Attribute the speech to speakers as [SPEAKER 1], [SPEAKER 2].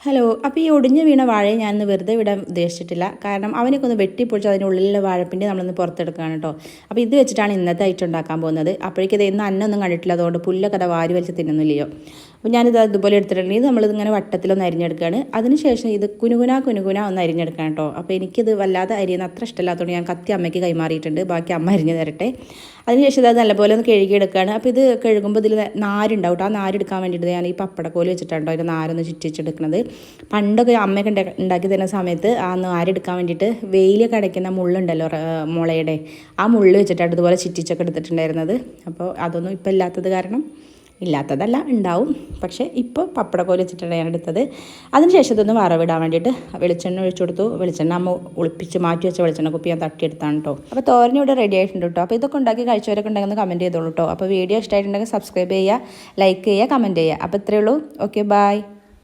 [SPEAKER 1] Hello. അപ്പോൾ ഈ ഒടിഞ്ഞ് വീണ വാഴയെ ഞാനൊന്ന് വെറുതെ വിടാൻ ഉദ്ദേശിച്ചിട്ടില്ല. കാരണം അവനൊക്കെ ഒന്ന് വെട്ടിപ്പൊളിച്ച് അതിൻ്റെ ഉള്ളിലുള്ള വാഴപ്പിണ്ടി നമ്മളൊന്ന് പുറത്തെടുക്കുകയാണ് കേട്ടോ. അപ്പോൾ ഇത് വെച്ചിട്ടാണ് ഇന്നത്തെ ഐറ്റം ഉണ്ടാക്കാൻ പോകുന്നത്. അപ്പോഴേക്കും ഇത് ഇന്ന് അന്നൊന്നും കണ്ടിട്ടില്ല, അതുകൊണ്ട് പുല്ലൊക്കെ അത് വാരി വലിച്ച് തിന്നുന്നില്ലയോ. അപ്പോൾ ഞാനിത് അതുപോലെ എടുത്തിട്ടുണ്ടെങ്കിൽ ഇത് നമ്മളിതിങ്ങനെ വട്ടത്തിലൊന്ന് അരിഞ്ഞെടുക്കുകയാണ്. അതിനുശേഷം ഇത് കുനുകുന ഒന്ന് അരിഞ്ഞെടുക്കണം കേട്ടോ. അപ്പോൾ എനിക്കിത് വല്ലാതെ അരിയുന്ന അത്ര ഇഷ്ടമില്ലാത്തതുകൊണ്ട് ഞാൻ കത്തി അമ്മയ്ക്ക് കൈമാറിയിട്ടുണ്ട്. ബാക്കി അമ്മ അരിഞ്ഞ് തരട്ടെ. അതിനുശേഷം ഇത് നല്ലപോലെ ഒന്ന് കഴുകിയെടുക്കുകയാണ്. അപ്പോൾ ഇത് കഴുകുമ്പോൾ ഇതിൽ നാരുണ്ടാവും കേട്ടോ. ആ നാരെടുക്കാൻ വേണ്ടിയിട്ട് ഞാൻ ഈ പപ്പടക്കോല് വെച്ചിട്ടാണ് അതിൻ്റെ നാരൊന്ന് ചുറ്റിച്ചെടുക്കുന്നത്. പണ്ടൊക്കെ അമ്മയൊക്കെ ഉണ്ടാക്കി തരുന്ന സമയത്ത് ആ നാരെടുക്കാൻ വേണ്ടിയിട്ട് വെയിലൊക്കെ അടയ്ക്കുന്ന മുള്ളുണ്ടല്ലോ, മുളയുടെ ആ മുള്ള് വെച്ചിട്ടാണ് ഇതുപോലെ ചുറ്റിച്ചൊക്കെ എടുത്തിട്ടുണ്ടായിരുന്നത്. അപ്പോൾ അതൊന്നും ഇപ്പോൾ ഇല്ലാത്തത് കാരണം, ഇല്ലാത്തതല്ല ഉണ്ടാവും, പക്ഷേ ഇപ്പോൾ പപ്പടക്കോല് വെച്ചിട്ടാണ് ഞാൻ എടുത്തത്. അതിനുശേഷം ഇതൊന്ന് വറവിടാൻ വേണ്ടിയിട്ട് വെളിച്ചെണ്ണ ഒഴിച്ചു കൊടുത്തു. വെളിച്ചെണ്ണ അമ്മ ഒളിപ്പിച്ച് മാറ്റി വെച്ച വെളിച്ചെണ്ണ കുപ്പി ഞാൻ തട്ടിയെടുത്താണ് കേട്ടോ. അപ്പോൾ തോരൻ ഇവിടെ റെഡി ആയിട്ടുണ്ട് കേട്ടോ. അപ്പോൾ ഇതൊക്കെ ഉണ്ടാക്കി കഴിച്ചവരൊക്കെ ഉണ്ടെങ്കിൽ കമൻറ്റ് ചെയ്തോളൂ കേട്ടോ. അപ്പോൾ വീഡിയോ ഇഷ്ടമായിട്ടുണ്ടെങ്കിൽ സബ്സ്ക്രൈബ് ചെയ്യുക, ലൈക്ക് ചെയ്യുക, കമൻറ്റ് ചെയ്യുക. അപ്പോൾ ഇത്രയേ ഉള്ളൂ. Okay, by.